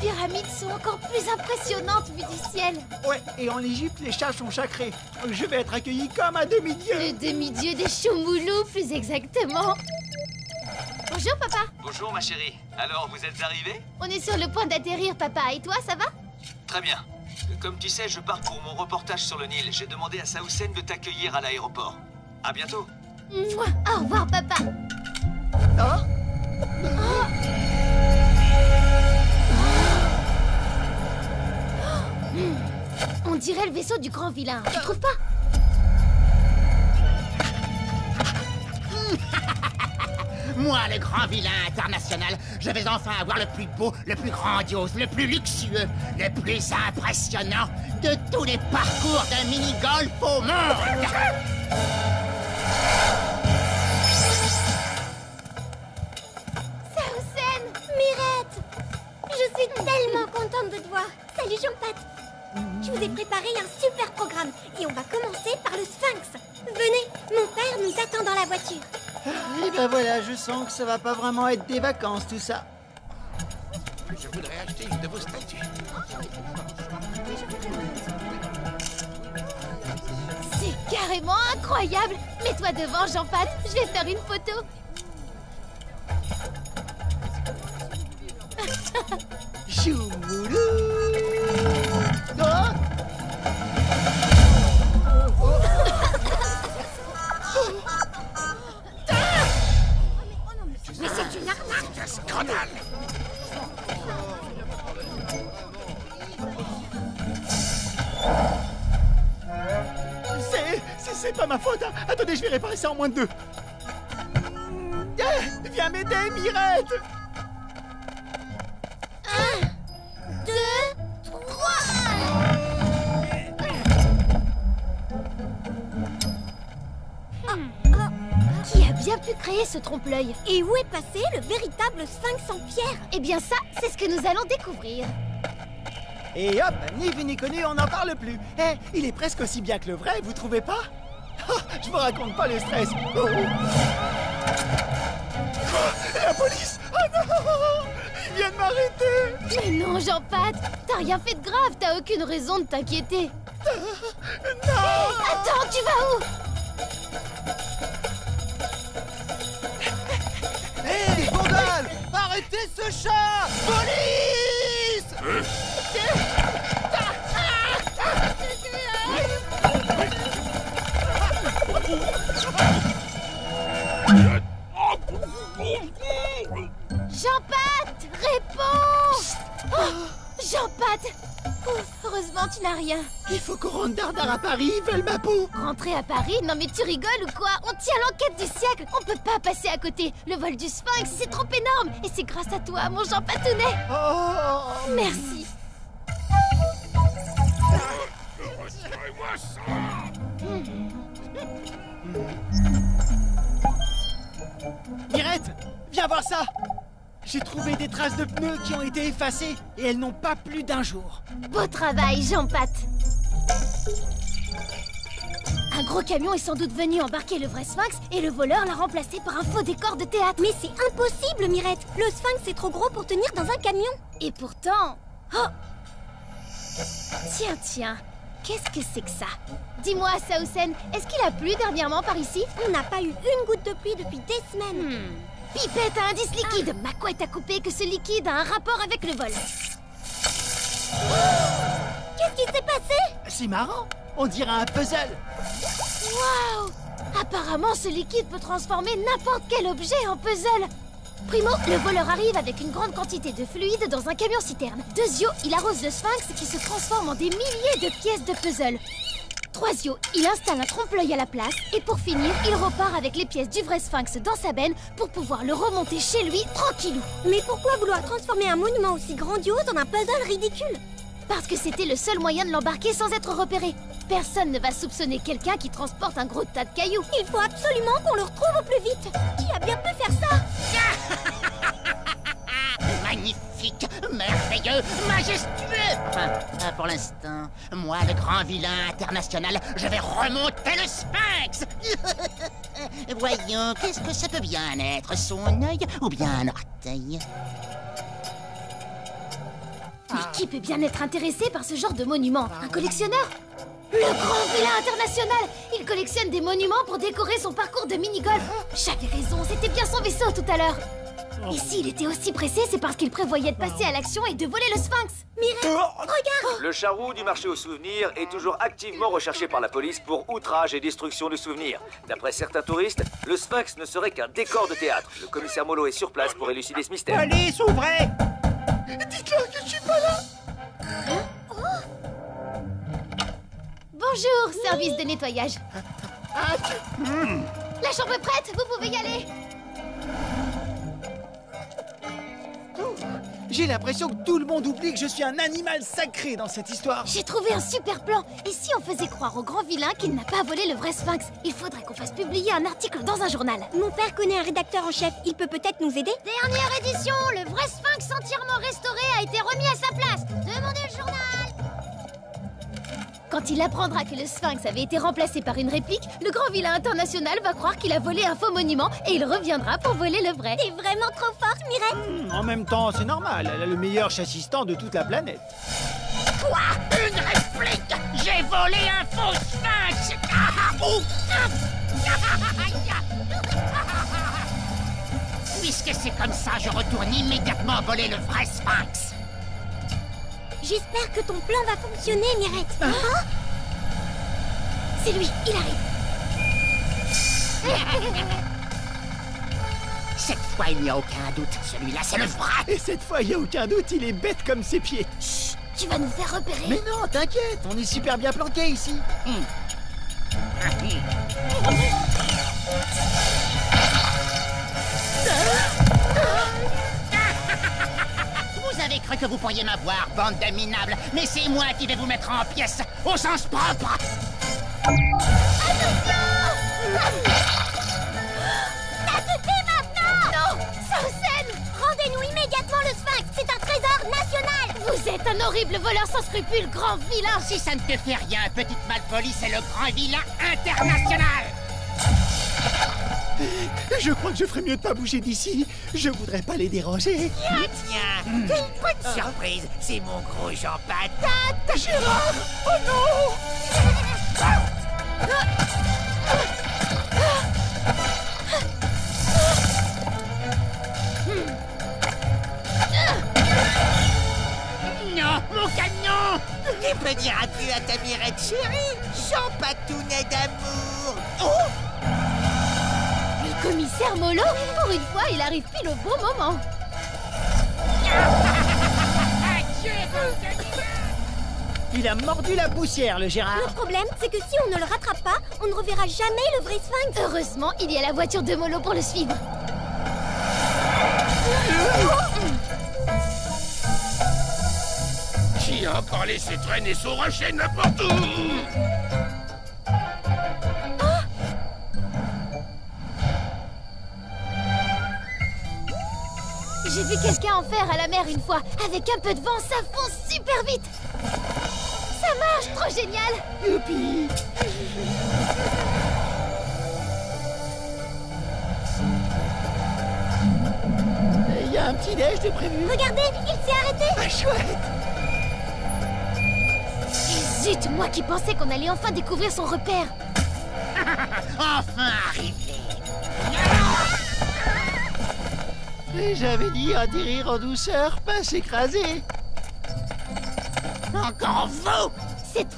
pyramides sont encore plus impressionnantes vu du ciel. Ouais, et en Égypte, les chats sont sacrés. Je vais être accueilli comme un demi-dieu. Le demi-dieu des Choumoulous, plus exactement. Bonjour, papa. Bonjour, ma chérie. Alors, vous êtes arrivés? On est sur le point d'atterrir, papa. Et toi, ça va? Très bien. Comme tu sais, je pars pour mon reportage sur le Nil. J'ai demandé à Saoussen de t'accueillir à l'aéroport. À bientôt. Mouah. Au revoir, papa. Ah. On dirait le vaisseau du grand vilain, tu trouves pas? Moi, le grand vilain international, je vais enfin avoir le plus beau, le plus grandiose, le plus luxueux, le plus impressionnant de tous les parcours de mini-golf au monde. Saoussen, Mirette, je suis tellement contente de te voir. Salut Jean-Pat. Je vous ai préparé un super programme et on va commencer par le Sphinx. Venez, mon père nous attend dans la voiture. Et ben voilà, je sens que ça va pas vraiment être des vacances tout ça. Je voudrais acheter une de vos statues. C'est carrément incroyable. Mets-toi devant, Jean-Pat. Je vais faire une photo. Choumoulou. Oh. Mais c'est une arnaque. C'est un scandale. C'est pas ma faute. Hein. Attendez, je vais réparer ça en moins de 2. Viens m'aider, Mirette. 1, 2, 3. Qui a bien pu créer ce trompe-l'œil? Et où est passé le véritable Sphinx en pierre? Eh bien ça, c'est ce que nous allons découvrir. Et hop, ni vu ni connu, on n'en parle plus. Eh, il est presque aussi bien que le vrai, vous trouvez pas? Oh, je vous raconte pas le stress. Oh, oh. Oh, la police! Oh non! Ils viennent m'arrêter! Mais non, Jean-Pat, t'as rien fait de grave, t'as aucune raison de t'inquiéter. Non! Attends, tu vas où? Hé, les gondoles! Arrêtez ce chat! Police! Jean-Pat, réponds! Oh, Jean-Pat! Ouf, heureusement tu n'as rien. Il faut qu'on rentre dardard à Paris, ils veulent ma peau! Rentrer à Paris? Non mais tu rigoles ou quoi? On tient l'enquête du siècle! On peut pas passer à côté! Le vol du Sphinx, c'est trop énorme! Et c'est grâce à toi, mon Jean-Patounet! Oh! Merci! Mirette, viens voir ça! J'ai trouvé des traces de pneus qui ont été effacées et elles n'ont pas plus d'1 jour. Beau travail, Jean-Pat! Un gros camion est sans doute venu embarquer le vrai Sphinx et le voleur l'a remplacé par un faux décor de théâtre. Mais c'est impossible, Mirette. Le Sphinx est trop gros pour tenir dans un camion. Et pourtant... Oh! Tiens, qu'est-ce que c'est que ça? Dis-moi, Saoussen, est-ce qu'il a plu dernièrement par ici? On n'a pas eu une goutte de pluie depuis des semaines. Pipette à indice liquide. Ma couette a coupé que ce liquide a un rapport avec le vol. Qu'est-ce qui s'est passé? C'est marrant, on dirait un puzzle. Waouh! Apparemment, ce liquide peut transformer n'importe quel objet en puzzle. Primo, le voleur arrive avec une grande quantité de fluide dans un camion-citerne. Deuxio, il arrose le Sphinx qui se transforme en des milliers de pièces de puzzle. Troisio, il installe un trompe-l'œil à la place. Et pour finir, il repart avec les pièces du vrai Sphinx dans sa benne pour pouvoir le remonter chez lui tranquillou. Mais pourquoi vouloir transformer un monument aussi grandiose en un puzzle ridicule? Parce que c'était le seul moyen de l'embarquer sans être repéré. Personne ne va soupçonner quelqu'un qui transporte un gros tas de cailloux. Il faut absolument qu'on le retrouve au plus vite. Qui a bien pu faire ça? Magnifique, merveilleux, majestueux. Enfin, pour l'instant, moi, le grand vilain international, je vais remonter le Sphinx. Voyons, qu'est-ce que ça peut bien être? Son œil ou bien un orteil? Mais qui peut bien être intéressé par ce genre de monument? Un collectionneur? Le grand vilain international! Il collectionne des monuments pour décorer son parcours de mini-golf. J'avais raison, c'était bien son vaisseau tout à l'heure. Et s'il était aussi pressé, c'est parce qu'il prévoyait de passer à l'action et de voler le Sphinx. Mireille, regarde! Le charroux du marché aux souvenirs est toujours activement recherché par la police pour outrage et destruction de souvenirs. D'après certains touristes, le Sphinx ne serait qu'un décor de théâtre. Le commissaire Molo est sur place pour élucider ce mystère. Police, ouvrez! Dites-leur que je suis pas là! Bonjour, service de nettoyage. La chambre est prête, vous pouvez y aller. J'ai l'impression que tout le monde oublie que je suis un animal sacré dans cette histoire. J'ai trouvé un super plan. Et si on faisait croire au grand vilain qu'il n'a pas volé le vrai Sphinx? Il faudrait qu'on fasse publier un article dans un journal. Mon père connaît un rédacteur en chef, il peut peut-être nous aider? Dernière édition, le vrai Sphinx entièrement restauré a été remis à sa place. Demandez le journal. Quand il apprendra que le Sphinx avait été remplacé par une réplique, le grand vilain international va croire qu'il a volé un faux monument et il reviendra pour voler le vrai. T'es vraiment trop forte, Mireille! En même temps, c'est normal, elle a le meilleur chassistant de toute la planète. Quoi? Une réplique? J'ai volé un faux Sphinx! Puisque c'est comme ça, je retourne immédiatement voler le vrai Sphinx. J'espère que ton plan va fonctionner, Mirette. Hein? C'est lui, il arrive. Cette fois, il n'y a aucun doute. Celui-là, c'est le vrai. Et cette fois, il n'y a aucun doute, il est bête comme ses pieds. Chut, tu vas nous faire repérer. Mais non, t'inquiète, on est super bien planqués ici. Vous avez cru que vous pourriez m'avoir, bande de minables, mais c'est moi qui vais vous mettre en pièces, au sens propre. T'as tué maintenant! Non, Saucène! Rendez-nous immédiatement le Sphinx, c'est un trésor national! Vous êtes un horrible voleur sans scrupules, grand vilain! Si ça ne te fait rien, petite malpolie, c'est le grand vilain international. Je crois que je ferais mieux de pas bouger d'ici. Je voudrais pas les déranger. Tiens, quelle bonne surprise. C'est mon gros Jean Patate. Gérard! Oh non! Non, mon canon. Tu peux dire adieu à ta Mirette chérie, Jean Patounet d'amour. Oh! Le commissaire Molo, pour une fois, il arrive pile au bon moment. Il a mordu la poussière, le Gérard. Le problème, c'est que si on ne le rattrape pas, on ne reverra jamais le vrai Sphinx. Heureusement, il y a la voiture de Molo pour le suivre. Qui a encore laissé traîner son rocher n'importe où? J'ai vu quelqu'un en faire à la mer une fois. Avec un peu de vent, ça fonce super vite. Ça marche, trop génial. Youpi! Il y a un petit déj de prévu. Regardez, il s'est arrêté. Ah, chouette! Et zut, moi qui pensais qu'on allait enfin découvrir son repère. Enfin arrivé. Et j'avais dit atterrir en douceur, pas s'écraser. Encore vous. C'est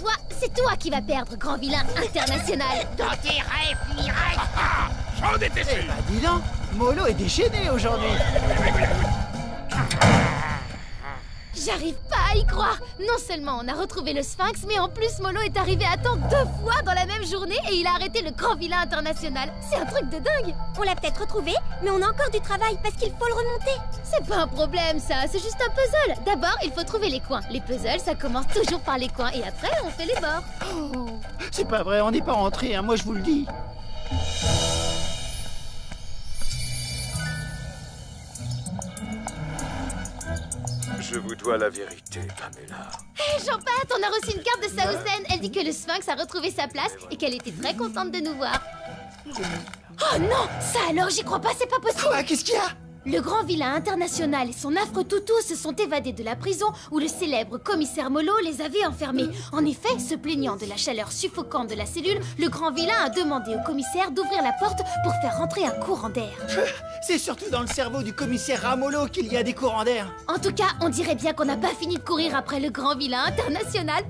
toi qui vas perdre, grand vilain international. Dans tes rêves, Mireille. J'en étais sûr. Bah dis donc, Molo est déchaîné aujourd'hui. J'arrive pas à y croire. Non seulement on a retrouvé le Sphinx, mais en plus Molo est arrivé à temps 2 fois dans la même journée et il a arrêté le grand vilain international. C'est un truc de dingue. On l'a peut-être retrouvé, mais on a encore du travail parce qu'il faut le remonter. C'est pas un problème ça, c'est juste un puzzle. D'abord, il faut trouver les coins. Les puzzles, ça commence toujours par les coins et après on fait les bords. Oh, c'est pas vrai, on n'est pas rentré, hein, moi je vous le dis. Je vous dois la vérité, Pamela. Hé Jean-Pat, on a reçu une carte de Saucène. Elle dit que le Sphinx a retrouvé sa place et qu'elle était très contente de nous voir. Oh non, ça alors, j'y crois pas, c'est pas possible. Ah, qu'est-ce qu'il y a? Le grand vilain international et son affreux toutou se sont évadés de la prison où le célèbre commissaire Molo les avait enfermés. En effet, se plaignant de la chaleur suffocante de la cellule, le grand vilain a demandé au commissaire d'ouvrir la porte pour faire rentrer un courant d'air. C'est surtout dans le cerveau du commissaire Ramolo qu'il y a des courants d'air. En tout cas, on dirait bien qu'on n'a pas fini de courir après le grand vilain international.